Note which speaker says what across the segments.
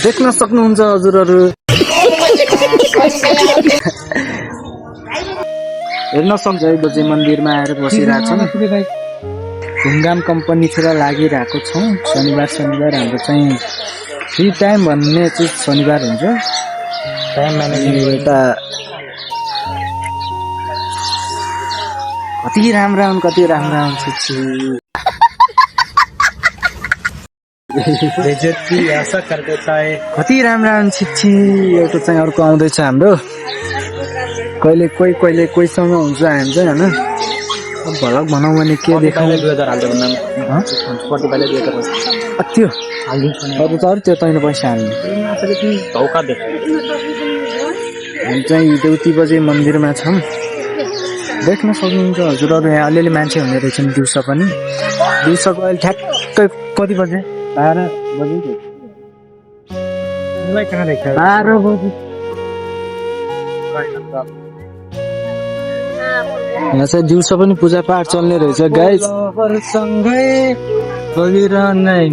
Speaker 1: देख्न सक्नुहुन्छ हजुरहरू। हेर्न सक्छ है बजे मन्दिरमा आएर बसिरहेको छौँ। घुमघाम कम्पनीतिर लागिरहेको छौँ। शनिबार हाम्रो चाहिँ फ्री टाइम भन्ने चाहिँ शनिबार हुन्छ। टाइम म्यानेजमेन्ट एउटा कति राम्रा हुन् कति राम्रा हुन् छिछि कति राम्रा हुन् छिछि। एउटा चाहिँ अर्को आउँदैछ हाम्रो। कहिले कोहीसँग हुन्छ हामी चाहिँ होइन। भलक भनौँ भने के देखाउँ त्यो अरू त त्यो तैँले पैसा हाल्ने। हामी चाहिँ देउती बजे मन्दिरमा छौँ। देख्न सक्नुहुन्छ हजुरहरू। यहाँ अलिअलि मान्छे हुने रहेछन् दिउँसो पनि। दिउँसोको अहिले ठ्याक्कै कति बजे 12 बजे 12 बजे। यहाँ चाहिँ दिउँसो पनि पूजापाठ चल्ने रहेछ गाइस।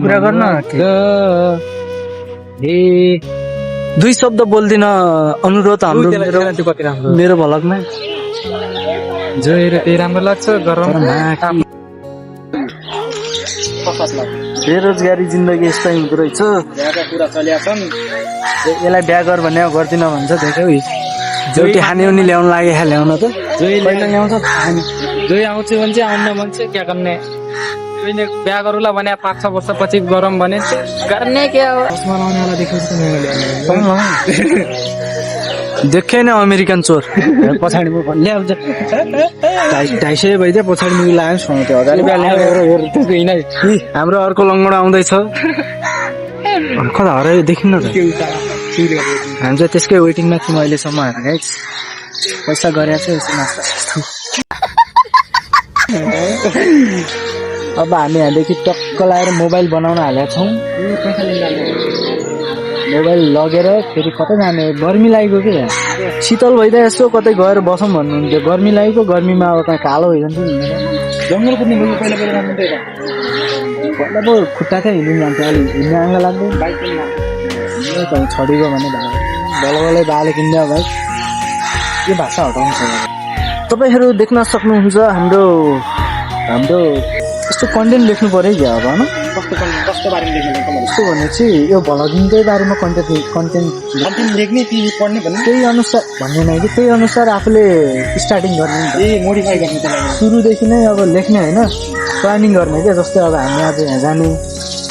Speaker 1: कुरा गर्न दुई शब्द बोल्दिन अनुरोध हाम्रो मेरो भलकमा।
Speaker 2: त्यही राम्रो लाग्छ। गरम
Speaker 1: बेरोजगारी जिन्दगी यस्तै हुँदो रहेछ। यसलाई बिहा गर भने गर्दिन भन्छ। देखौ जोटी खाने उनी ल्याउन लागे ल्याउन त ल्याउँछ।
Speaker 2: जोई आउँछ भने चाहिँ आउन मन चाहिँ क्या गर्ने। बिहा गरौँला भने 5-6 वर्षपछि गरौँ भने गर्ने क्या हो।
Speaker 1: देखे न अमेरिकन चोर पछाडि ल्याउँछ 250 भइदियो। पछाडि मुभी लाग्यो 1000 रुपियाँ। हाम्रो अर्को लङ्गडा आउँदैछ। कता हरायो देखिन्न त। हामी चाहिँ त्यसकै वेटिङमा थियौँ अहिलेसम्म। पैसा गरेको छ यसो नास्ता सास्ता। अब हामी यहाँदेखि टक्क लगाएर मोबाइल बनाउन हालेका छौँ। मोबाइल लगेर फेरि कतै जाने। गर्मी लागेको के शीतल भइदियो यसो कतै गएर बसौँ भन्नुहुन्थ्यो। गर्मी लागेको। गर्मीमा अब कहाँ कालो भइजान्थ्यो। जङ्गल कुद्ने पहिला पो खुट्टा चाहिँ हिँड्नु जान्थ्यो। अहिले हिँड्ने आँगा लाग्दैन। छडिगयो भने बल्ल बाले किन्दा भाइ के भाषा हटाउँछ। तपाईँहरू देख्न सक्नुहुन्छ हाम्रो यस्तो कन्टेन्ट लेख्नु पर्यो क्या अब होइन।
Speaker 2: कस्तो बारेमा लेख्नु
Speaker 1: यस्तो भनेपछि यो भ्लगिङकै बारेमा कन्टेन्ट
Speaker 2: लेख्ने टिभी पढ्ने भन्ने
Speaker 1: त्यही अनुसार भन्ने नै कि त्यही अनुसार आफूले स्टार्टिङ गर्ने
Speaker 2: मोडिफाई गर्ने।
Speaker 1: सुरुदेखि नै अब लेख्ने होइन। प्लानिङ गर्ने क्या। जस्तै अब हामी आज यहाँ जाने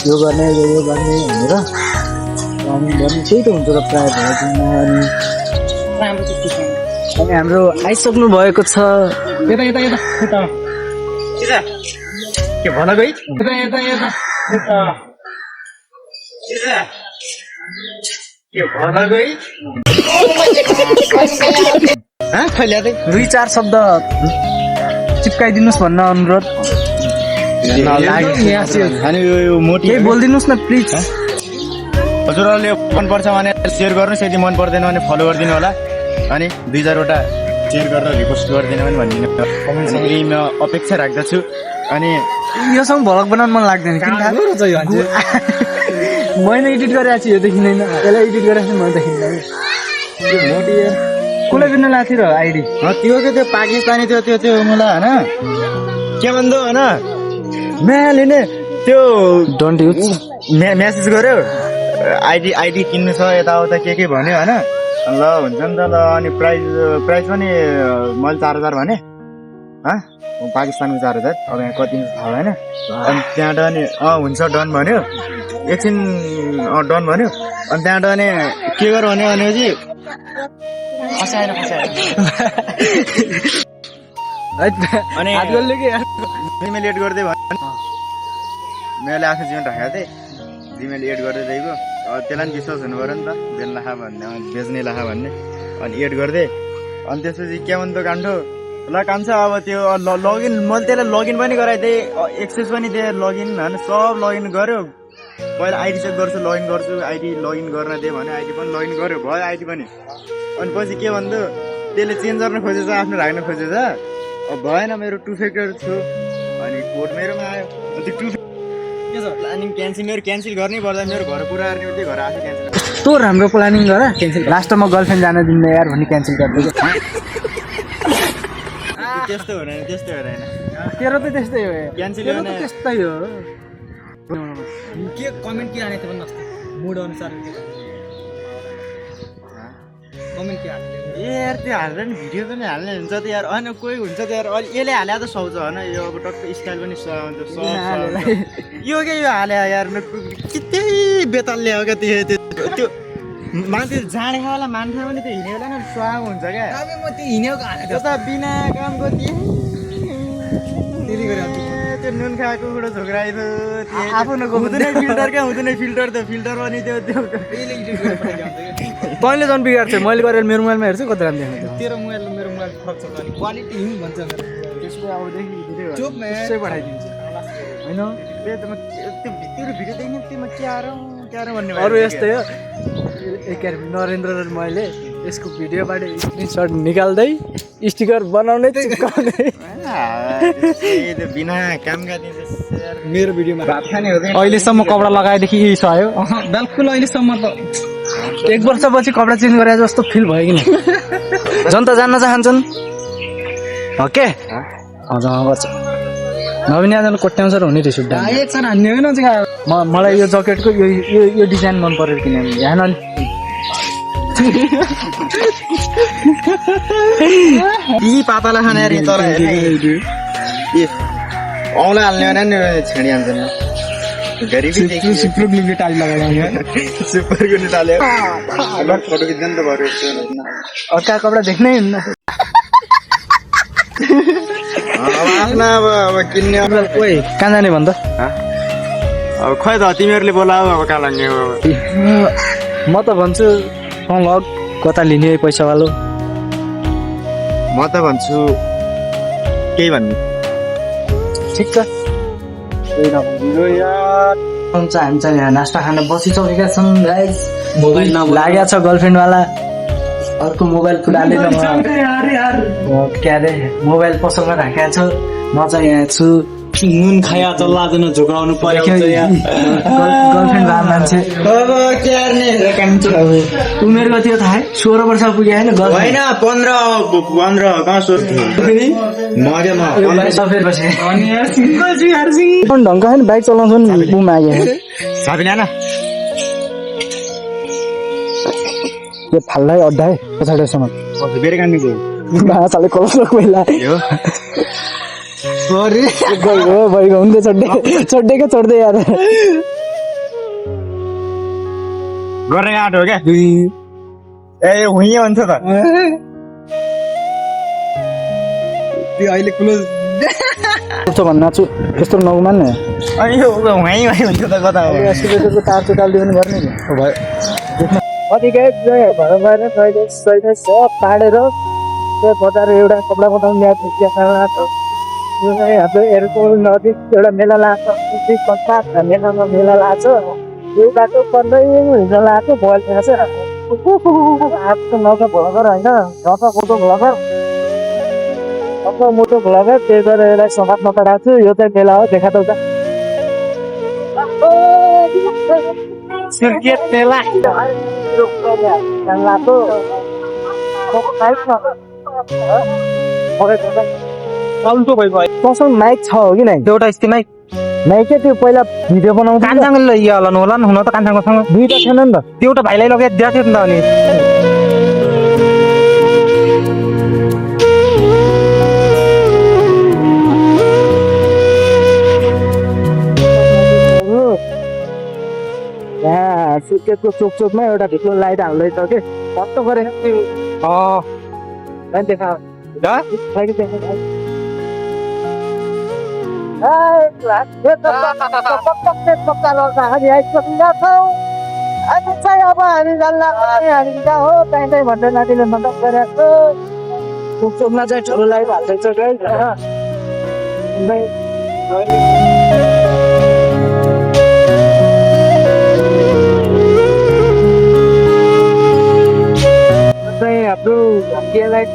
Speaker 1: यो गर्ने यो गर्ने भनेर प्लानिङ गर्ने। त्यही त हुन्छ त प्रायः भ्लगिङमा। अनि हाम्रो आइसक्नु भएको छ।
Speaker 2: के भन गई
Speaker 1: कहिले 2-4 शब्द चिप्काइदिनुहोस् भन्न अनुरोध। केही बोलिदिनुहोस् न प्लिज।
Speaker 3: हजुरहरूले मनपर्छ भने सेयर गर्नुहोस्। यदि मन पर्दैन भने फलो गरिदिनु होला। अनि 2-4 वटा सेयर गरेर रिपोस्ट गरिदिनु भने भनिदिनु। यही म अपेक्षा राख्दछु। अनि
Speaker 1: योसँग भ्लग बनाउन मन लाग्दैन। मैले एडिट गरेको छु यो देखिँदैन। यसलाई एडिट गरेको छु मैले देखिँदैन। कसलाई दिन लाग्थ्यो र आइडी
Speaker 3: त्यो त्यो पाकिस्तानी त्यो मलाई होइन के भन्दो होइन म्याले नै त्यो
Speaker 1: डोन्ट युज
Speaker 3: मेसेज गर्यो। आइडी किन्नु छ यताउता के भन्यो होइन। ल हुन्छ नि त ल। अनि प्राइस पनि मैले 4000 भने पाकिस्तानको 4000। अब यहाँ कति थाहा भएन। अनि त्यहाँबाट अनि हुन्छ डन भन्यो। एकछिन डन भन्यो। अनि त्यहाँबाट अनि के गर भन्यो भनेपछि फसाएर अनि जिमेल एड गर्दै भन्यो। मैले आफ्नो जीवन राखेको थिएँ। जिमेल एड गर्दै दिएको। त्यसलाई पनि विश्वास हुनु पऱ्यो नि त। बेच्ने लाखा भन्ने। अनि एड गर्दै अनि त्यसपछि के भन्छ कान्छो ल कान्छ अब त्यो लगइन मैले त्यसलाई लगइन पनि गराइदिएँ। एक्सेस पनि दिएँ लगइन होइन। सब लगइन गर्यो। पहिला आइडी चेक गर्छु लगइन गर्छु। आइडी लगइन गर्न दिएँ भने आइडी पनि लगइन गर्यो भयो आइडी पनि। अनि पछि के भन्दा त्यसले चेन्ज गर्न खोजेछ आफ्नो राख्न खोजेछ। अब भएन मेरो 2 फ्याक्टर थियो। अनि कोड मेरोमा आयो। प्लानिङ क्यान्सल मेरो क्यान्सल गर्नै पर्दा मेरो घर पुरा गर्ने त्यही घर आफै क्यान्सल
Speaker 1: तँ राम्रो प्लानिङ गर क्यान्सल लास्टमा गर्लफ्रेन्ड जान दिन्न यार भन्ने क्यान्सल गरिदियो
Speaker 3: त्यस्तो हो होइन
Speaker 1: तेरो त त्यस्तै हो
Speaker 3: क्यान्सल
Speaker 1: तेरो त
Speaker 3: गर्ने
Speaker 1: त्यस्तै हो
Speaker 2: के कमेन्ट के हानेको थियो भन्नु मुड अनुसार कमेन्ट के हाल्ने
Speaker 3: ए यार त्यो हालेर नि भिडियो पनि हाल्ने हुन्छ त यार होइन कोही हुन्छ त यार अहिले यसले हाले त सुहाउँछ होइन यो अब टक्क स्टाइल पनि सुहाउँछ यो के यो हाले यार त्यही बेतालले हो क्या त्यो मान्छे जाँडे खावाला मान्छे पनि त्यो हिँड्ने बेला नि सुहाएको हुन्छ क्या
Speaker 2: अब म त्यो हिँडेको हालेको
Speaker 3: त्यो त बिना कामको त्यो नुन खाएको कुरो झोक्राइदो हुँदैन फिल्टर क्या हुँदैन फिल्टर त फिल्टर पनि त्यो
Speaker 1: तैँले झन् बिगार्छ मैले गरेर मेरो मोबाइलमा हेर्छु कति राम्रो देखाउँछ
Speaker 2: तेरो मोबाइल र मेरो मोबाइल फरक छ अनि क्वालिटी हिँड भन्छ मेरो
Speaker 3: त्यसको अबदेखि
Speaker 2: चुप म्यान।
Speaker 1: त्यसै पठाइदिन्छु होइन
Speaker 3: त्यो भिडियो देख्ने त्योमा क्यारो भन्ने
Speaker 1: अरू यस्तै हो नरेन्द्र र मैले यसको भिडियोबाट स्क्रिनसट निकाल्दै स्टिकर बनाउँदै चिपकाउँदै
Speaker 3: बिना कामका दिन्छ
Speaker 1: मेरो भिडियोमा
Speaker 3: भात खाने हुँदैन
Speaker 1: अहिलेसम्म कपडा लगाएदेखि यही छ आयो
Speaker 2: बिल्कुल अहिलेसम्म त
Speaker 1: 1 वर्षपछि कपडा चेन्ज गरे जस्तो फिल भयो कि जनता जान्न चाहन्छन् ओके हजुर गर्छ नवीन यादव कोट्याउँछ र हुने रिस उठ्दा
Speaker 2: एकछिन हान्ने होइन चाहिँ
Speaker 1: मलाई यो ज्याकेटको यो डिजाइन मन पऱ्यो किनभने यहाँ
Speaker 3: यी पाताला खाने यार तर औँला हाल्ने भने नि छेडिहाल्छ नि गरिबी
Speaker 1: सुप्रुकले टाली लगायो
Speaker 3: सुपरको निटाल्यो अलग फोटो खिच्दा नि त भयो
Speaker 1: अर्का कपडा देख्नै हुन्न
Speaker 3: आफ्ना अब किन्ने
Speaker 1: ओइ कहाँ जाने भन् त
Speaker 3: अब खै त तिमीहरूले बोलाऊ अब कहाँ लाग्ने हो
Speaker 1: म त भन्छु लग कता लिने पैसावालो
Speaker 3: म त भन्छु केही भन्नु
Speaker 1: ठिक छ हामी चाहिँ यहाँ नास्ता खान बसिसकेका छौँ गाइस मोबाइल लागेको छ गर्लफ्रेन्डवाला अर्को मोबाइल फुटाले के अरे मोबाइल पसलमा राखेको छ म चाहिँ यहाँ छु
Speaker 2: नुन खाया त लाजन झुकाउनु पर्यो
Speaker 1: गर्लफ्रेन्ड भए मान्छे उमेर कति हो थाहा 16 वर्ष पुग्यो होइन
Speaker 3: होइन 15 कहाँ सोध्थ्यो
Speaker 1: ढङ्ग होइन बाइक चलाउँछ नि ऊ मागे
Speaker 3: साबिना न
Speaker 1: यो फाल्दै अड्डा है पछाडिसम्म
Speaker 3: बेरे काट्ने
Speaker 1: भाषाले कलर पहिला भइगयो हुन्थ्यो चढ्दै यार
Speaker 3: गर्ने आँट हो क्या ए हुँ भन्छ त त्यो अहिले क्लोज
Speaker 1: कस्तो भन्न नाच्छु त्यस्तो नगुमान
Speaker 3: अनि यो हुँ हुन्छ त कता हो
Speaker 1: तार चुटालिदियो पनि गर्ने नि भयो कतिकै घर बाहिर सब पाडेर बजार एउटा कपडा पठाउनु हाम्रो एयरपोर्ट नजिक एउटा मेला लाग्छ मेलामा मेला लाग्छ यो बाटो पर्दै हिजो लाग्छ मोबाइल खान्छ आजको नौका भ्लगर होइन नौका मोटो भ्लगर त्यही भएर यसलाई समाजमा पठाएको छु यो चाहिँ मेला हो देखा त कसम माइक छ हो कि नै
Speaker 2: एउटा यस्तै माइक
Speaker 1: माइक त्यो पहिला भिडियो बनाउँछ
Speaker 2: कान्छाङले लैहाल्नु होला नि हुन त कान्छाङसँग
Speaker 1: दुईटा छैन नि त
Speaker 2: त्यो एउटा भाइलाई लगेर दिएको थियो नि त
Speaker 1: अनि सुकेको चोकमा एउटा भित्र लाइट हाल्दैछ कि कस्तो गरे देखा अनि चाहिँ अब हामी जान्ला हामी कहाँ हो त्यहीँ भन्दै नातिले मद्दत गरेको चोकमा चाहिँ ठुलो लाइट हाल्दैछ हाम्रो लाइट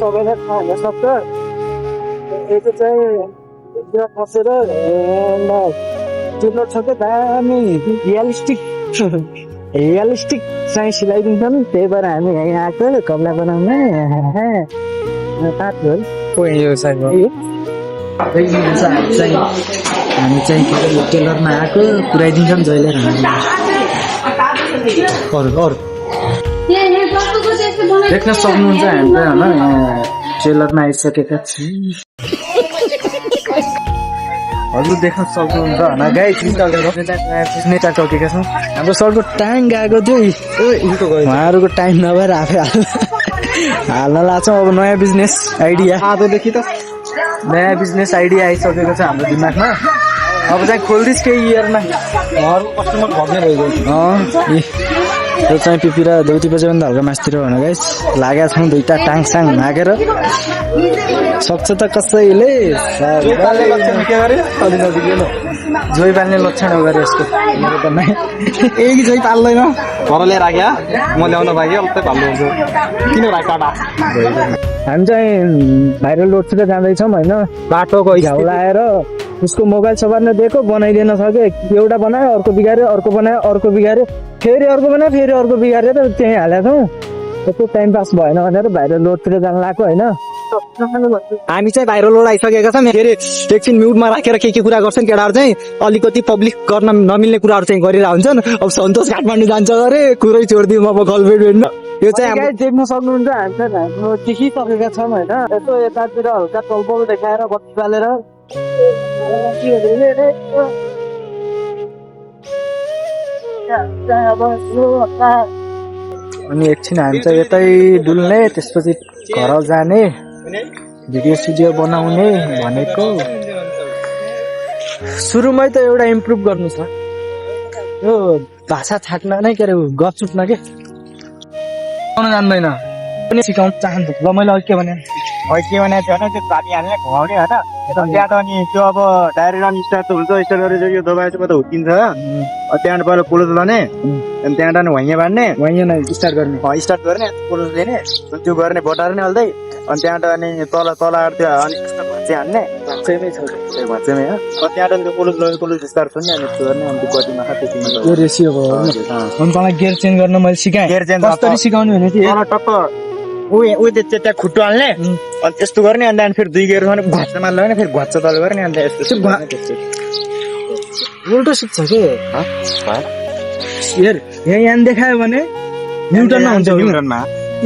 Speaker 1: सबैलाई थाहा हुन सक्छ यो चाहिँ पुरा फसेर चुन्नु छ क्या दामी रियलिस्टिक चाहिँ सिलाइदिन्छन् त्यही भएर हामी यहाँ आएको कपडा बनाउने हामी चाहिँ टेलरमा आएको पुऱ्याइदिन्छौँ जहिले अरू देख्न सक्नुहुन्छ हामीले होइन टेलरमा आइसकेका छौँ हजुर देख्न सक्नुहुन्छ होइन गाई नेता टकेका छौँ हाम्रो सरको टाइम गएको थियो उहाँहरूको टाइम नभएर आफै हाल्न लाग्छौँ अब नयाँ बिजनेस आइडिया आजदेखि त नयाँ बिजनेस आइडिया आइसकेको छ हाम्रो दिमागमा अब चाहिँ खोलिदिस् केही इयरमा घरको कस्टमर भग्ने भइगयो यो चाहिँ पिपिरा दौती बजे पनि हल्का मासतिर भन गाइस लागेका छौँ दुईटा टाङसाङ मागेर सक्छ त कसैले जोइ पाल्ने लक्षण हो गरे यसको मेरो त नै एक जोइ पाल्दैन घर लिएर राख्या म ल्याउन पाएँ अब भाल्नु हुन्छ किन राख्दा हामी चाहिँ भाइरल रोडतिर जाँदैछौँ होइन बाटोको घाउ लाएर उसको मोबाइल सबार्न दिएको बनाइदिन सक्यो एउटा बनायो अर्को बिगाऱ्यो अर्को बनायो अर्को बिगाऱ्यो फेरि अर्को बनायो फेरि अर्को बिगाऱ्यो त त्यहीँ हालेको छौँ त्यस्तो टाइम पास भएन भनेर भाइरल रोडतिर जानु लाग्यो होइन हामी चाहिँ भाइरल रोड आइसकेका छौँ फेरि एकछिन म्युटमा राखेर के कुरा गर्छन् केटाहरू चाहिँ अलिकति पब्लिक गर्न नमिल्ने कुराहरू चाहिँ गरेर हुन्छन् अब सन्तोष काठमाडौँ जान्छ अरे कुरै छोडिदिउँ अब गर्लफ्रेन्ड भेट्न यो चाहिँ देख्न सक्नुहुन्छ हामी चाहिँ देखिसकेका छौँ होइन यसो यतातिर हल्का टलपल देखाएर बत्ती बालेर अनि एकछिन हामी चाहिँ यतै डुल्ने त्यसपछि घर जाने भिडियो बनाउने भनेको सुरुमै त एउटा इम्प्रुभ गर्नु छ यो भाषा छाट्न नै के अरे गफ चुट्न के जान्दैन पनि सिकाउन चाहन्छु ल मैले अघि के भने
Speaker 3: के भनेको थियो होइन त्यो पानी हाल्ने घाउने होइन त्यहाँ त अनि त्यो अब डाइरेक्ट अनि स्टार्ट त हुन्छ स्टार्ट गरेर यो दबाई चाहिँ त हुर्किन्छ त्यहाँबाट पहिला पोलोज लाने अनि त्यहाँबाट अनि भुइँया बाँड्ने
Speaker 1: स्टार्ट गर्ने
Speaker 3: पोलोज लिने त्यो गर्ने बटार्ने हल्दै अनि त्यहाँबाट अनि तल त्यो अनि भाँचे हान्ने
Speaker 1: भाँचैमै छ
Speaker 3: भाँचेमै हो त्यहाँबाट त्यो पोलोज स्टार्ट छ नि अनि त्यो गर्ने अनि त्यो कतिमा
Speaker 1: यो रेसियो भयो अनि तँलाई गियर चेन्ज गर्न मैले सिकाएँ
Speaker 3: गियर चेन्ज
Speaker 1: कसरी सिकाउने भने थियो
Speaker 3: टक्क त्यहाँ खुट्टो हाल्ने अनि त्यस्तो गर्ने अनि त्यहाँदेखि फेरि 2 गियर भने घच्चामा लगाउने फेरि घच्चा तल गर्ने अनि यस्तो
Speaker 1: उल्टो सिक्छ के यहाँ देखायो भने न्युटनमा हुन्छ
Speaker 3: न्युटनमा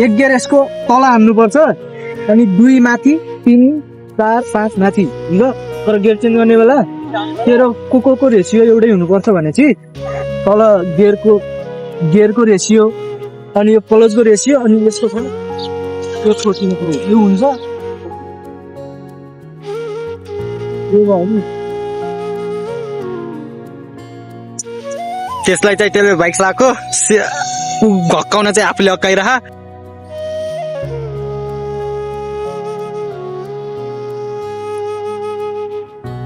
Speaker 1: 1 गियर यसको तल हान्नुपर्छ अनि 2 माथि 3 4 5 माथि ल तर गियर चेन्ज गर्ने बेला तेरो को रेसियो एउटै हुनुपर्छ भने चाहिँ तल गियरको रेसियो अनि यो क्लचको रेसियो अनि यसको छ यो छोड्नु पर्यो यो हुन्छ यो भयो नि
Speaker 3: त्यसलाई चाहिँ त्यसले बाइक चलाएको घक्काउन चाहिँ आफूले अक्काइरह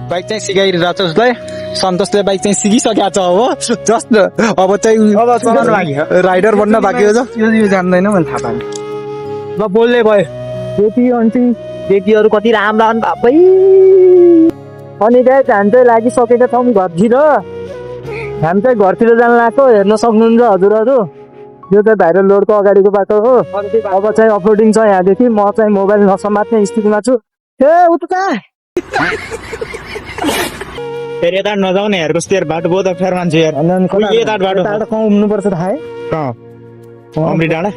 Speaker 3: बाइक चाहिँ सिकाइरहेको छ उसलाई सन्तोषले बाइक चाहिँ सिकिसकेको छ अब जस्ट अब चाहिँ राइडर बन्न बाँकी हो
Speaker 1: यो जान्दैन मैले थाहा पाएँ ल बोल्ने भयो त्यति अन्ति त्यतिहरू कति राम्रो बाबै अनि गाइस हामी चाहिँ लागिसकेका छौँ घरतिर हामी चाहिँ घरतिर जानु लाग्यो हेर्न सक्नुहुन्छ हजुरहरू यो चाहिँ भाइरल रोडको अगाडिको बाटो हो अब चाहिँ अपलोडिङ छ यहाँदेखि म चाहिँ मोबाइल नसमात्ने स्थितिमा छु ए उता कहाँ
Speaker 3: फेरि यता नजाउने हेर कस्तो यार बाटो बहुत अप्ठ्यारो मान्छे यार यता बाटो
Speaker 1: कहाँ घुम्नुपर्छ थाहा है
Speaker 3: अमृत डाँडा